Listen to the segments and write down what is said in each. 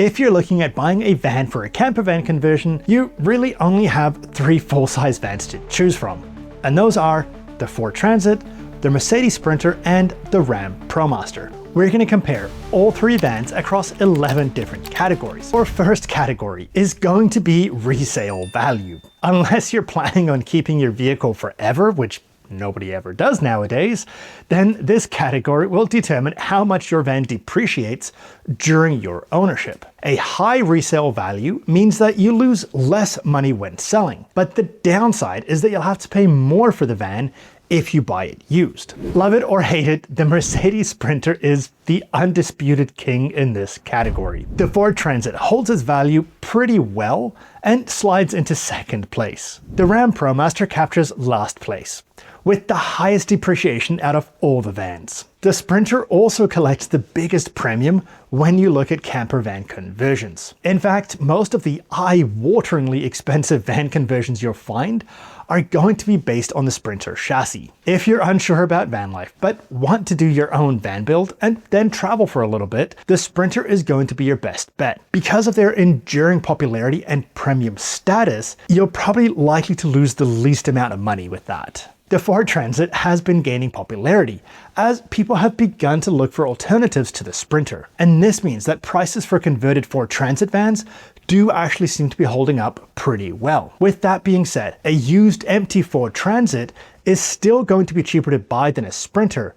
If you're looking at buying a van for a camper van conversion, you really only have 3 full-size vans to choose from. And those are the Ford Transit, the Mercedes Sprinter, and the Ram ProMaster. We're going to compare all 3 vans across 11 different categories. Our first category is going to be resale value. Unless you're planning on keeping your vehicle forever, which nobody ever does nowadays, then this category will determine how much your van depreciates during your ownership. A high resale value means that you lose less money when selling, but the downside is that you'll have to pay more for the van if you buy it used. Love it or hate it, the Mercedes Sprinter is the undisputed king in this category. The Ford Transit holds its value pretty well and slides into second place. The Ram ProMaster captures last place, with the highest depreciation out of all the vans. The Sprinter also collects the biggest premium when you look at camper van conversions. In fact, most of the eye-wateringly expensive van conversions you'll find are going to be based on the Sprinter chassis. If you're unsure about van life, but want to do your own van build and then travel for a little bit, the Sprinter is going to be your best bet. Because of their enduring popularity and premium status, you're probably likely to lose the least amount of money with that. The Ford Transit has been gaining popularity as people have begun to look for alternatives to the Sprinter. And this means that prices for converted Ford Transit vans do actually seem to be holding up pretty well. With that being said, a used empty Ford Transit is still going to be cheaper to buy than a Sprinter,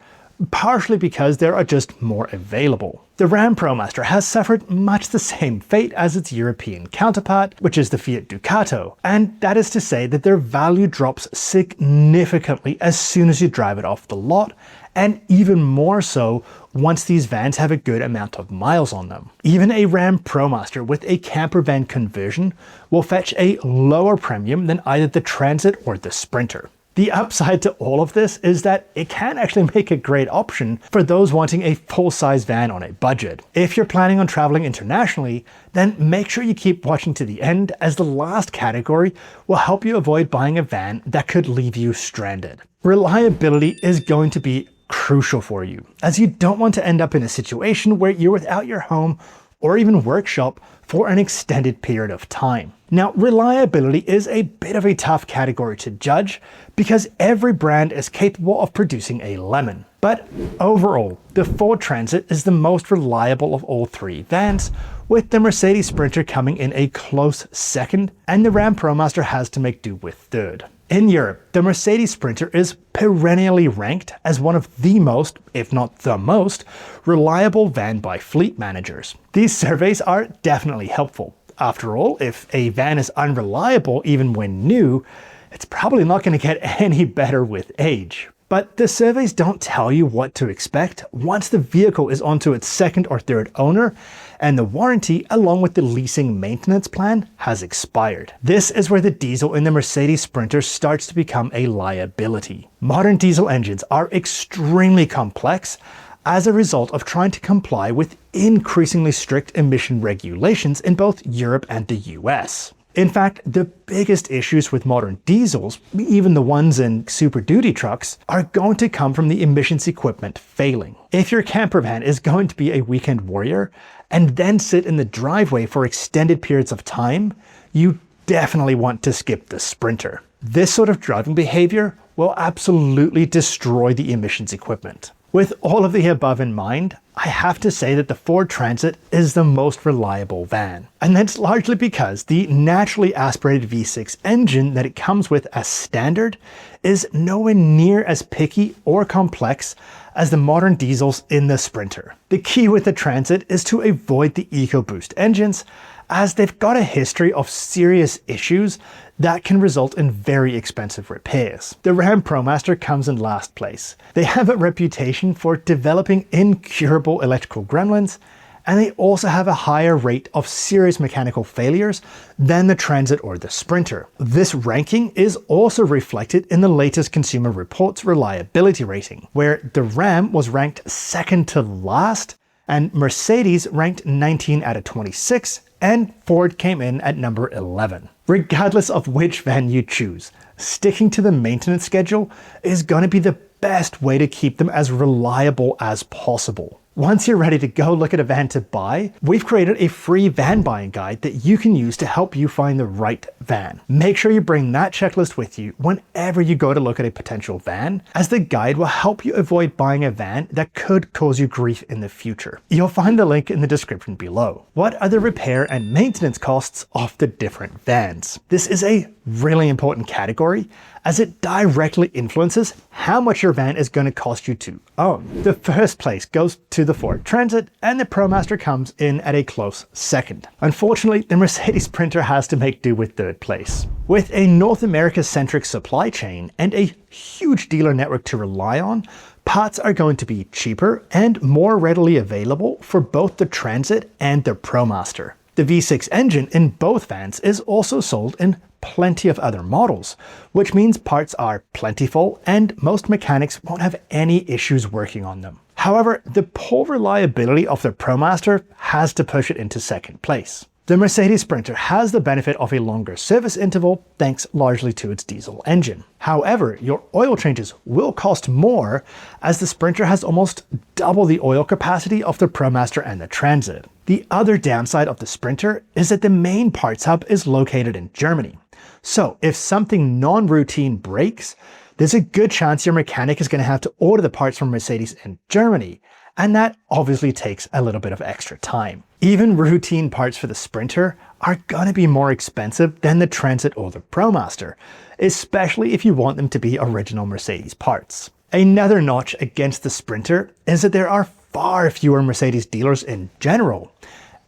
partially because there are just more available. The Ram ProMaster has suffered much the same fate as its European counterpart, which is the Fiat Ducato, and that is to say that their value drops significantly as soon as you drive it off the lot, and even more so once these vans have a good amount of miles on them. Even a Ram ProMaster with a camper van conversion will fetch a lower premium than either the Transit or the Sprinter. The upside to all of this is that it can actually make a great option for those wanting a full-size van on a budget. If you're planning on traveling internationally, then make sure you keep watching to the end, as the last category will help you avoid buying a van that could leave you stranded. Reliability is going to be crucial for you, as you don't want to end up in a situation where you're without your home or even workshop for an extended period of time. Now, reliability is a bit of a tough category to judge because every brand is capable of producing a lemon. But overall, the Ford Transit is the most reliable of all 3 vans, with the Mercedes Sprinter coming in a close second, and the Ram ProMaster has to make do with third. In Europe, the Mercedes Sprinter is perennially ranked as one of the most, if not the most, reliable van by fleet managers. These surveys are definitely helpful. After all, if a van is unreliable even when new, it's probably not going to get any better with age. But the surveys don't tell you what to expect once the vehicle is onto its second or third owner and the warranty along with the leasing maintenance plan has expired. This is where the diesel in the Mercedes Sprinter starts to become a liability. Modern diesel engines are extremely complex as a result of trying to comply with increasingly strict emission regulations in both Europe and the US. In fact, the biggest issues with modern diesels, even the ones in Super Duty trucks, are going to come from the emissions equipment failing. If your camper van is going to be a weekend warrior and then sit in the driveway for extended periods of time, you definitely want to skip the Sprinter. This sort of driving behavior will absolutely destroy the emissions equipment. With all of the above in mind, I have to say that the Ford Transit is the most reliable van. And that's largely because the naturally aspirated V6 engine that it comes with as standard is nowhere near as picky or complex as the modern diesels in the Sprinter. The key with the Transit is to avoid the EcoBoost engines, as they've got a history of serious issues that can result in very expensive repairs. The Ram ProMaster comes in last place. They have a reputation for developing incurable electrical gremlins, and they also have a higher rate of serious mechanical failures than the Transit or the Sprinter. This ranking is also reflected in the latest Consumer Reports reliability rating, where the Ram was ranked second to last, and Mercedes ranked 19 out of 26, and Ford came in at number 11. Regardless of which van you choose, sticking to the maintenance schedule is going to be the best way to keep them as reliable as possible. Once you're ready to go look at a van to buy, we've created a free van buying guide that you can use to help you find the right van. Make sure you bring that checklist with you whenever you go to look at a potential van, as the guide will help you avoid buying a van that could cause you grief in the future. You'll find the link in the description below. What are the repair and maintenance costs of the different vans? This is a really important category as it directly influences how much your van is going to cost you to own. The first place goes to the Ford Transit, and the ProMaster comes in at a close second. Unfortunately, the Mercedes Sprinter has to make do with third place. With a North America-centric supply chain and a huge dealer network to rely on, parts are going to be cheaper and more readily available for both the Transit and the ProMaster. The V6 engine in both vans is also sold in plenty of other models, which means parts are plentiful and most mechanics won't have any issues working on them. However, the poor reliability of the ProMaster has to push it into second place. The Mercedes Sprinter has the benefit of a longer service interval thanks largely to its diesel engine. However, your oil changes will cost more as the Sprinter has almost double the oil capacity of the ProMaster and the Transit. The other downside of the Sprinter is that the main parts hub is located in Germany. So if something non-routine breaks, there's a good chance your mechanic is going to have to order the parts from Mercedes in Germany, and that obviously takes a little bit of extra time. Even routine parts for the Sprinter are going to be more expensive than the Transit or the ProMaster, especially if you want them to be original Mercedes parts. Another notch against the Sprinter is that there are far fewer Mercedes dealers in general,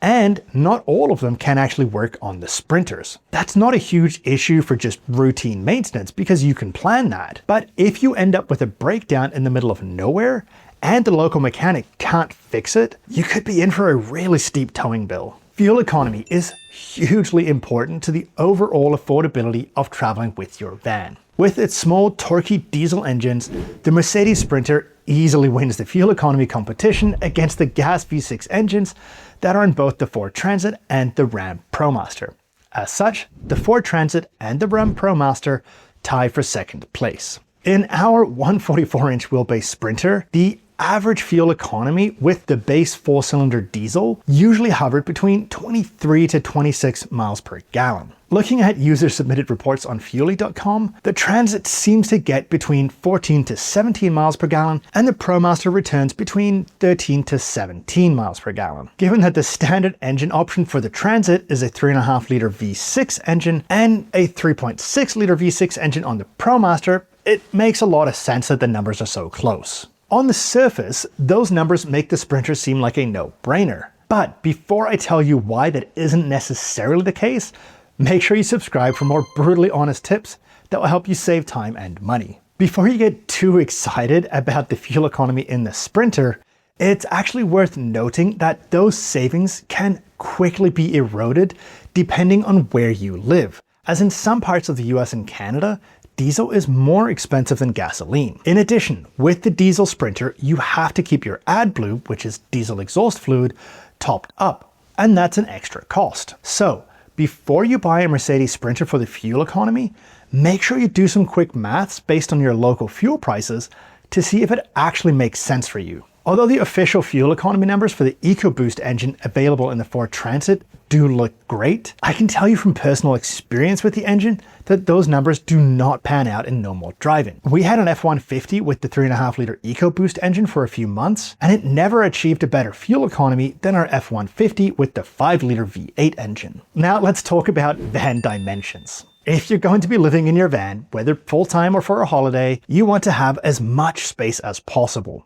and not all of them can actually work on the Sprinters. That's not a huge issue for just routine maintenance because you can plan that. But if you end up with a breakdown in the middle of nowhere and the local mechanic can't fix it, you could be in for a really steep towing bill. Fuel economy is hugely important to the overall affordability of traveling with your van. With its small, torquey diesel engines, the Mercedes Sprinter easily wins the fuel economy competition against the gas V6 engines that are in both the Ford Transit and the Ram ProMaster. As such, the Ford Transit and the Ram ProMaster tie for second place. In our 144-inch wheelbase Sprinter, the average fuel economy with the base 4-cylinder diesel usually hovered between 23 to 26 miles per gallon. Looking at user-submitted reports on Fuely.com, the Transit seems to get between 14 to 17 miles per gallon, and the ProMaster returns between 13 to 17 miles per gallon. Given that the standard engine option for the Transit is a 3.5-liter V6 engine and a 3.6-liter V6 engine on the ProMaster, it makes a lot of sense that the numbers are so close. On the surface, those numbers make the Sprinter seem like a no-brainer. But before I tell you why that isn't necessarily the case, make sure you subscribe for more brutally honest tips that will help you save time and money. Before you get too excited about the fuel economy in the Sprinter, it's actually worth noting that those savings can quickly be eroded depending on where you live, as in some parts of the US and Canada, diesel is more expensive than gasoline. In addition, with the diesel Sprinter, you have to keep your AdBlue, which is diesel exhaust fluid, topped up, and that's an extra cost. So, before you buy a Mercedes Sprinter for the fuel economy, make sure you do some quick maths based on your local fuel prices to see if it actually makes sense for you. Although the official fuel economy numbers for the EcoBoost engine available in the Ford Transit do look great, I can tell you from personal experience with the engine that those numbers do not pan out in normal driving. We had an F-150 with the 3.5-liter EcoBoost engine for a few months, and it never achieved a better fuel economy than our F-150 with the 5-liter V8 engine. Now let's talk about van dimensions. If you're going to be living in your van, whether full-time or for a holiday, you want to have as much space as possible.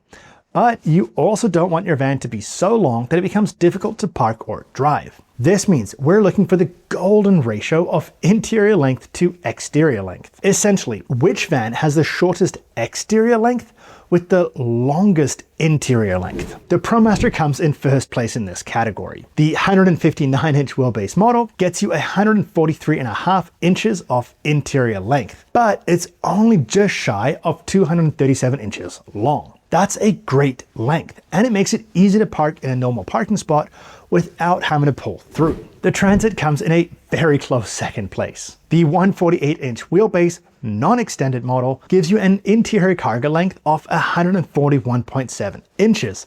But you also don't want your van to be so long that it becomes difficult to park or drive. This means we're looking for the golden ratio of interior length to exterior length. Essentially, which van has the shortest exterior length with the longest interior length? The ProMaster comes in first place in this category. The 159-inch wheelbase model gets you 143.5 inches of interior length, but it's only just shy of 237 inches long. That's a great length, and it makes it easy to park in a normal parking spot without having to pull through. The Transit comes in a very close second place. The 148-inch wheelbase non-extended model gives you an interior cargo length of 141.7 inches,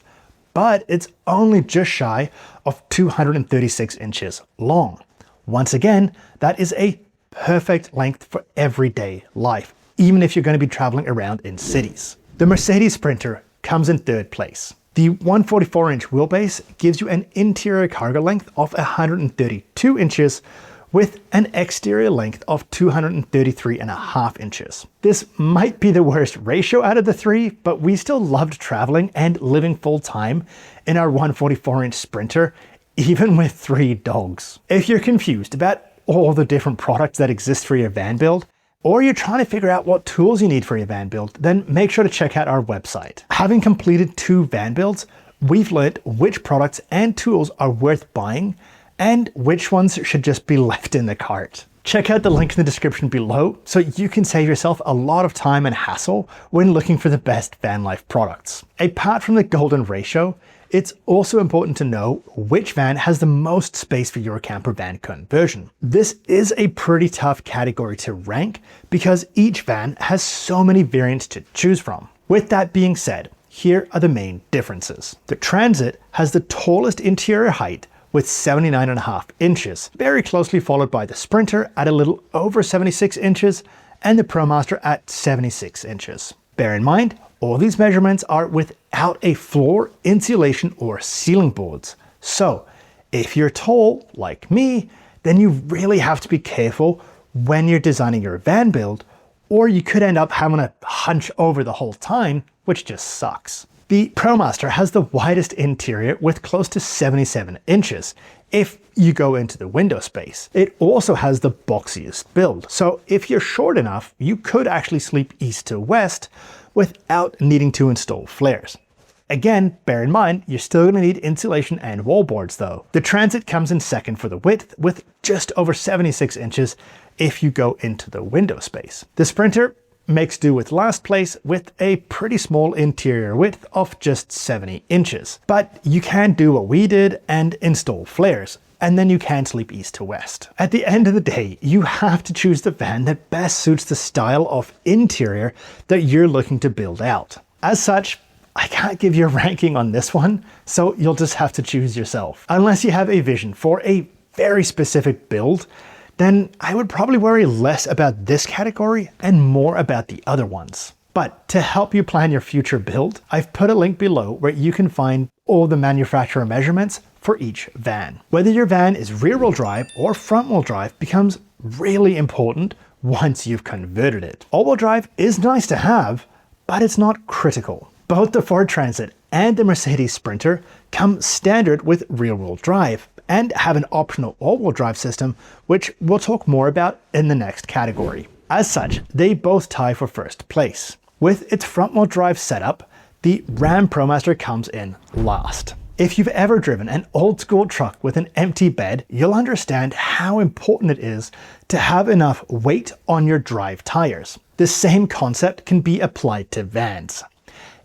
but it's only just shy of 236 inches long. Once again, that is a perfect length for everyday life, even if you're going to be traveling around in cities. The Mercedes Sprinter comes in third place. The 144-inch wheelbase gives you an interior cargo length of 132 inches with an exterior length of 233.5 inches. This might be the worst ratio out of the three, but we still loved traveling and living full time in our 144-inch Sprinter, even with 3 dogs. If you're confused about all the different products that exist for your van build, or you're trying to figure out what tools you need for your van build, then make sure to check out our website. Having completed 2 van builds, we've learned which products and tools are worth buying and which ones should just be left in the cart. Check out the link in the description below so you can save yourself a lot of time and hassle when looking for the best van life products. Apart from the golden ratio, it's also important to know which van has the most space for your camper van conversion. This is a pretty tough category to rank because each van has so many variants to choose from. With that being said, here are the main differences. The Transit has the tallest interior height with 79.5 inches, very closely followed by the Sprinter at a little over 76 inches and the ProMaster at 76 inches. Bear in mind, all these measurements are without a floor, insulation, or ceiling boards. So if you're tall, like me, then you really have to be careful when you're designing your van build, or you could end up having to hunch over the whole time, which just sucks. The ProMaster has the widest interior with close to 77 inches if you go into the window space. It also has the boxiest build, so if you're short enough, you could actually sleep east to west without needing to install flares. Again, bear in mind, you're still going to need insulation and wall boards though. The Transit comes in second for the width with just over 76 inches if you go into the window space. The Sprinter makes do with last place with a pretty small interior width of just 70 inches. But you can do what we did and install flares, and then you can sleep east to west. At the end of the day, you have to choose the van that best suits the style of interior that you're looking to build out. As such, I can't give you a ranking on this one, so you'll just have to choose yourself. Unless you have a vision for a very specific build, then I would probably worry less about this category and more about the other ones. But to help you plan your future build, I've put a link below where you can find all the manufacturer measurements for each van. Whether your van is rear-wheel drive or front-wheel drive becomes really important once you've converted it. All-wheel drive is nice to have, but it's not critical. Both the Ford Transit and the Mercedes Sprinter come standard with rear-wheel drive and have an optional all-wheel drive system, which we'll talk more about in the next category. As such, they both tie for first place. With its front-wheel drive setup, the Ram ProMaster comes in last. If you've ever driven an old-school truck with an empty bed, you'll understand how important it is to have enough weight on your drive tires. The same concept can be applied to vans.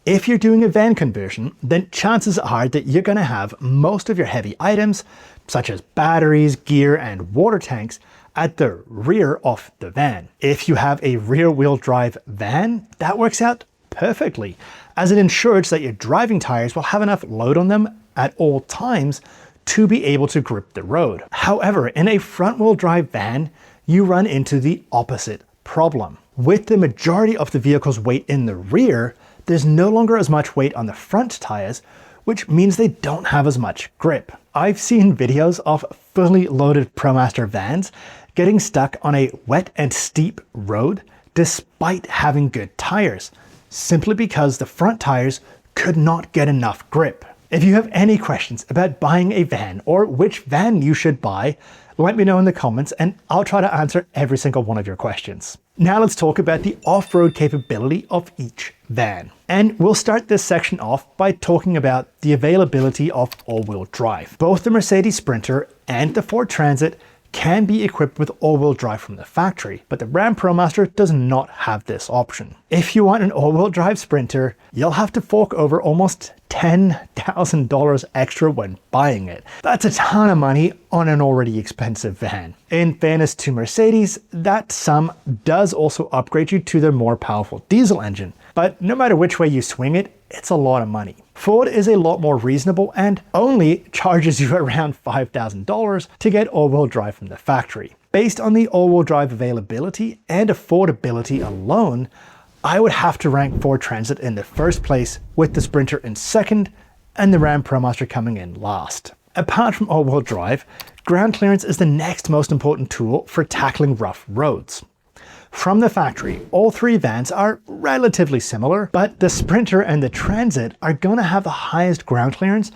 If you're doing a van conversion, then chances are that you're going to have most of your heavy items, such as batteries, gear, and water tanks, at the rear of the van. If you have a rear-wheel drive van, that works out perfectly, as it ensures that your driving tires will have enough load on them at all times to be able to grip the road. However, in a front-wheel drive van, you run into the opposite problem. With the majority of the vehicle's weight in the rear, there's no longer as much weight on the front tires, which means they don't have as much grip. I've seen videos of fully loaded ProMaster vans getting stuck on a wet and steep road despite having good tires, simply because the front tires could not get enough grip. If you have any questions about buying a van or which van you should buy, let me know in the comments and I'll try to answer every single one of your questions. Now let's talk about the off-road capability of each van. And we'll start this section off by talking about the availability of all-wheel drive. Both the Mercedes Sprinter and the Ford Transit can be equipped with all-wheel drive from the factory, but the Ram ProMaster does not have this option. If you want an all-wheel drive Sprinter, you'll have to fork over almost $10,000 extra when buying it. That's a ton of money on an already expensive van. In fairness to Mercedes, that sum does also upgrade you to their more powerful diesel engine, but no matter which way you swing it, it's a lot of money. Ford is a lot more reasonable and only charges you around $5,000 to get all-wheel drive from the factory. Based on the all-wheel drive availability and affordability alone, I would have to rank Ford Transit in the first place, with the Sprinter in second and the Ram ProMaster coming in last. Apart from all-wheel drive, ground clearance is the next most important tool for tackling rough roads. From the factory, all three vans are relatively similar, but the Sprinter and the Transit are going to have the highest ground clearance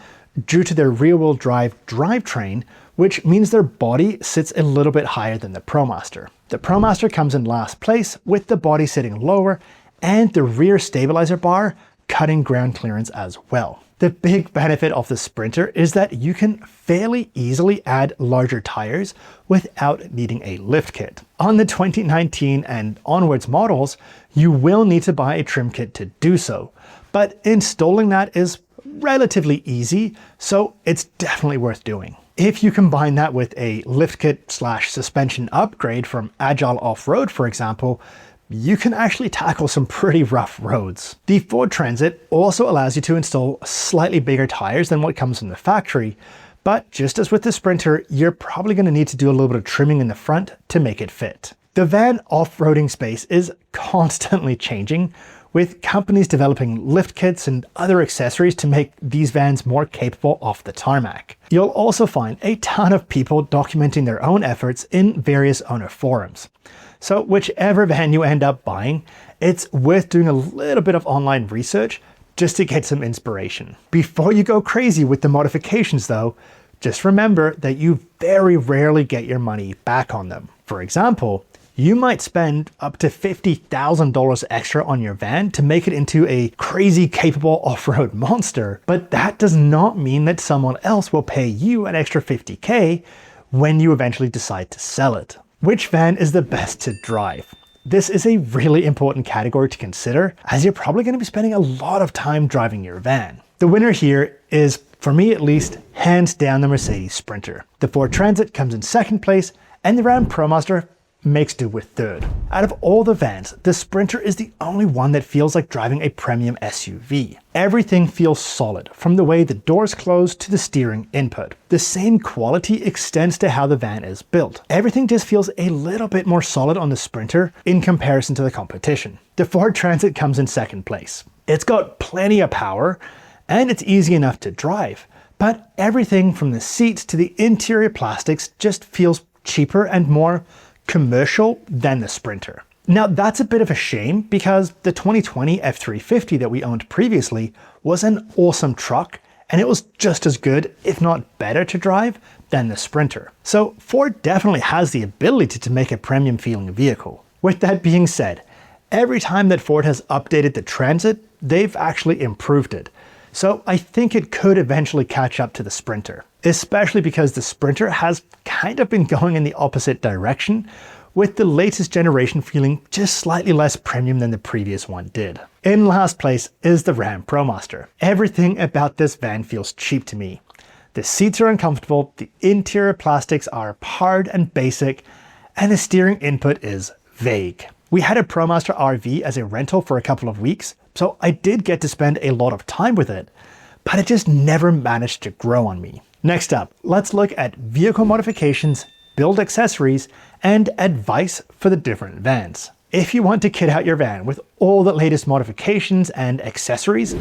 due to their rear-wheel drive drivetrain, which means their body sits a little bit higher than the ProMaster. The ProMaster comes in last place, with the body sitting lower and the rear stabilizer bar cutting ground clearance as well. The big benefit of the Sprinter is that you can fairly easily add larger tires without needing a lift kit. On the 2019 and onwards models, you will need to buy a trim kit to do so, but installing that is relatively easy, so it's definitely worth doing. If you combine that with a lift kit / suspension upgrade from Agile Off-Road, for example, you can actually tackle some pretty rough roads. The Ford Transit also allows you to install slightly bigger tires than what comes from the factory, but just as with the Sprinter, you're probably going to need to do a little bit of trimming in the front to make it fit. The van off-roading space is constantly changing, with companies developing lift kits and other accessories to make these vans more capable off the tarmac. You'll also find a ton of people documenting their own efforts in various owner forums. So whichever van you end up buying, it's worth doing a little bit of online research just to get some inspiration. Before you go crazy with the modifications though, just remember that you very rarely get your money back on them. For example, you might spend up to $50,000 extra on your van to make it into a crazy capable off-road monster, but that does not mean that someone else will pay you an extra $50K when you eventually decide to sell it. Which van is the best to drive? This is a really important category to consider, as you're probably going to be spending a lot of time driving your van. The winner here is, for me at least, hands down the Mercedes Sprinter. The Ford Transit comes in second place, and the Ram ProMaster makes do with third. Out of all the vans, the Sprinter is the only one that feels like driving a premium SUV. Everything feels solid, from the way the doors close to the steering input. The same quality extends to how the van is built. Everything just feels a little bit more solid on the Sprinter in comparison to the competition. The Ford Transit comes in second place. It's got plenty of power, and it's easy enough to drive, but everything from the seats to the interior plastics just feels cheaper and more commercial than the Sprinter. Now that's a bit of a shame, because the 2020 F350 that we owned previously was an awesome truck, and it was just as good, if not better to drive than the Sprinter. So Ford definitely has the ability to make a premium feeling vehicle. With that being said, every time that Ford has updated the Transit, they've actually improved it. So I think it could eventually catch up to the Sprinter, especially because the Sprinter has kind of been going in the opposite direction, with the latest generation feeling just slightly less premium than the previous one did. In last place is the Ram ProMaster. Everything about this van feels cheap to me. The seats are uncomfortable, the interior plastics are hard and basic, and the steering input is vague. We had a ProMaster RV as a rental for a couple of weeks, so I did get to spend a lot of time with it, but it just never managed to grow on me. Next up, let's look at vehicle modifications, build accessories, and advice for the different vans. If you want to kit out your van with all the latest modifications and accessories,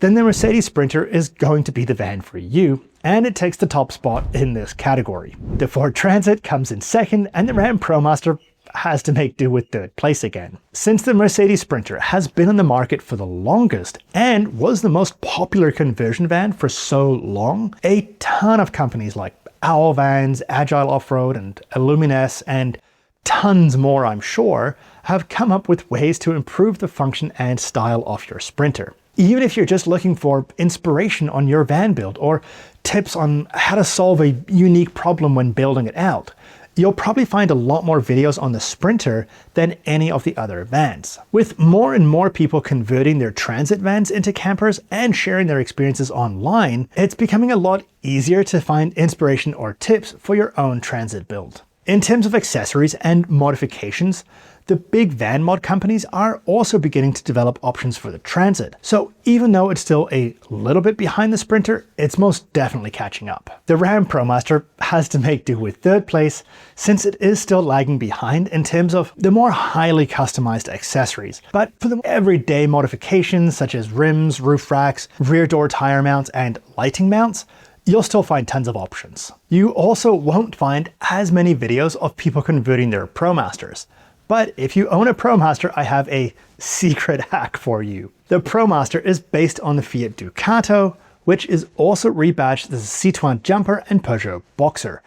then the Mercedes Sprinter is going to be the van for you, and it takes the top spot in this category. The Ford Transit comes in second, and the Ram ProMaster has to make do with third place again. Since the Mercedes Sprinter has been on the market for the longest and was the most popular conversion van for so long, a ton of companies like Owl Vans, Agile Off-Road, and Illumines, and tons more I'm sure, have come up with ways to improve the function and style of your Sprinter. Even if you're just looking for inspiration on your van build or tips on how to solve a unique problem when building it out, you'll probably find a lot more videos on the Sprinter than any of the other vans. With more and more people converting their transit vans into campers and sharing their experiences online, it's becoming a lot easier to find inspiration or tips for your own transit build. In terms of accessories and modifications, the big van mod companies are also beginning to develop options for the Transit. So even though it's still a little bit behind the Sprinter, it's most definitely catching up. The Ram ProMaster has to make do with third place since it is still lagging behind in terms of the more highly customized accessories. But for the everyday modifications such as rims, roof racks, rear door tire mounts, and lighting mounts, you'll still find tons of options. You also won't find as many videos of people converting their ProMasters. But if you own a ProMaster, I have a secret hack for you. The ProMaster is based on the Fiat Ducato, which is also rebadged as a Citroën Jumper and Peugeot Boxer.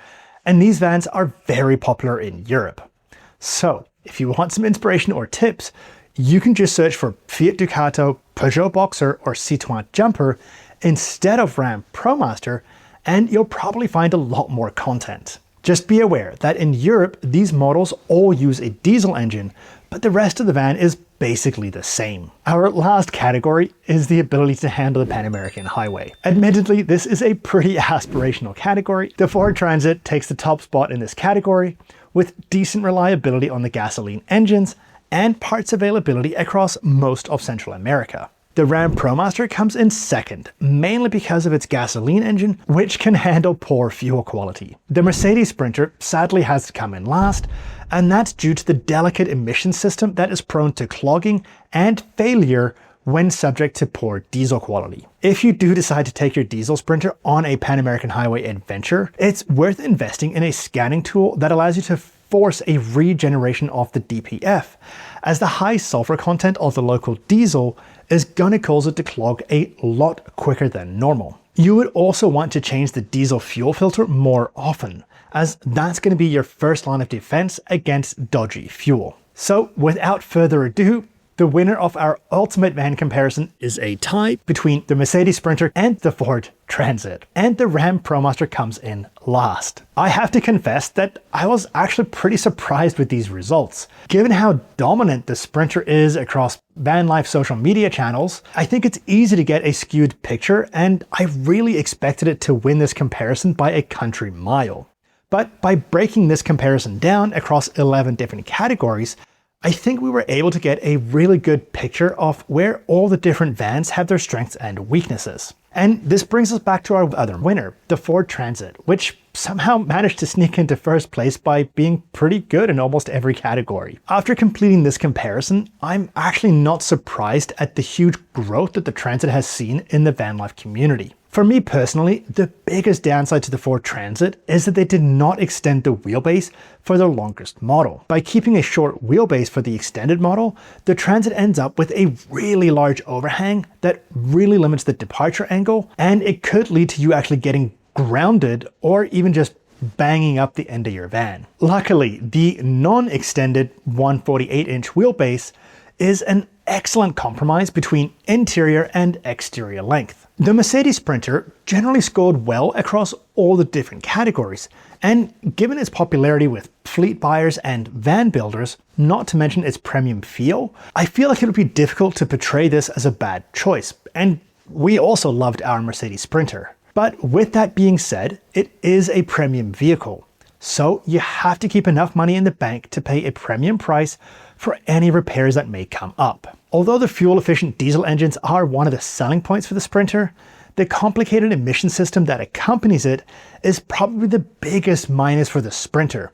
And these vans are very popular in Europe. So if you want some inspiration or tips, you can just search for Fiat Ducato, Peugeot Boxer, or Citroën Jumper instead of Ram ProMaster, and you'll probably find a lot more content. Just be aware that in Europe, these models all use a diesel engine, but the rest of the van is basically the same. Our last category is the ability to handle the Pan-American highway. Admittedly, this is a pretty aspirational category. The Ford Transit takes the top spot in this category, with decent reliability on the gasoline engines and parts availability across most of Central America. The Ram ProMaster comes in second, mainly because of its gasoline engine, which can handle poor fuel quality. The Mercedes Sprinter sadly has to come in last, and that's due to the delicate emission system that is prone to clogging and failure when subject to poor diesel quality. If you do decide to take your diesel Sprinter on a Pan-American highway adventure, it's worth investing in a scanning tool that allows you to force a regeneration of the DPF, as the high sulfur content of the local diesel is gonna cause it to clog a lot quicker than normal. You would also want to change the diesel fuel filter more often, as that's gonna be your first line of defense against dodgy fuel. So without further ado, the winner of our ultimate van comparison is a tie between the Mercedes Sprinter and the Ford Transit, and the Ram ProMaster comes in last. I have to confess that I was actually pretty surprised with these results. Given how dominant the Sprinter is across van life social media channels, I think it's easy to get a skewed picture, and I really expected it to win this comparison by a country mile. But by breaking this comparison down across 11 different categories, I think we were able to get a really good picture of where all the different vans have their strengths and weaknesses. And this brings us back to our other winner, the Ford Transit, which somehow managed to sneak into first place by being pretty good in almost every category. After completing this comparison, I'm actually not surprised at the huge growth that the Transit has seen in the van life community. For me personally, the biggest downside to the Ford Transit is that they did not extend the wheelbase for their longest model. By keeping a short wheelbase for the extended model, the Transit ends up with a really large overhang that really limits the departure angle, and it could lead to you actually getting grounded or even just banging up the end of your van. Luckily, the non-extended 148-inch wheelbase is an excellent compromise between interior and exterior length. The Mercedes Sprinter generally scored well across all the different categories, and given its popularity with fleet buyers and van builders, not to mention its premium feel, I feel like it would be difficult to portray this as a bad choice, and we also loved our Mercedes Sprinter. But with that being said, it is a premium vehicle, so you have to keep enough money in the bank to pay a premium price for any repairs that may come up. Although the fuel-efficient diesel engines are one of the selling points for the Sprinter, the complicated emission system that accompanies it is probably the biggest minus for the Sprinter,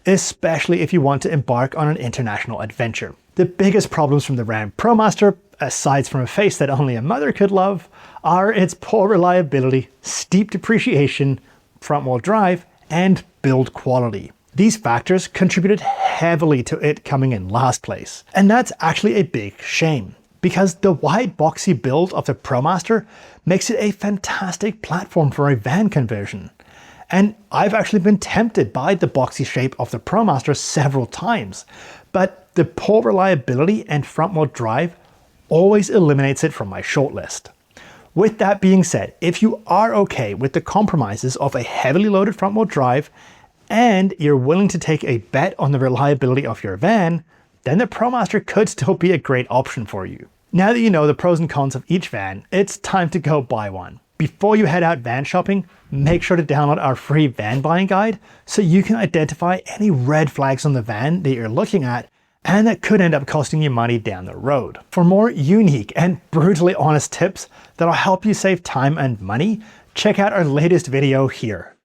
especially if you want to embark on an international adventure. The biggest problems from the Ram ProMaster, aside from a face that only a mother could love, are its poor reliability, steep depreciation, front-wheel drive, and build quality. These factors contributed heavily to it coming in last place. And that's actually a big shame, because the wide boxy build of the ProMaster makes it a fantastic platform for a van conversion. And I've actually been tempted by the boxy shape of the ProMaster several times, but the poor reliability and front-wheel drive always eliminates it from my shortlist. With that being said, if you are okay with the compromises of a heavily loaded front-wheel drive and you're willing to take a bet on the reliability of your van, then the ProMaster could still be a great option for you. Now that you know the pros and cons of each van, it's time to go buy one. Before you head out van shopping, make sure to download our free van buying guide so you can identify any red flags on the van that you're looking at and that could end up costing you money down the road. For more unique and brutally honest tips that'll help you save time and money, check out our latest video here.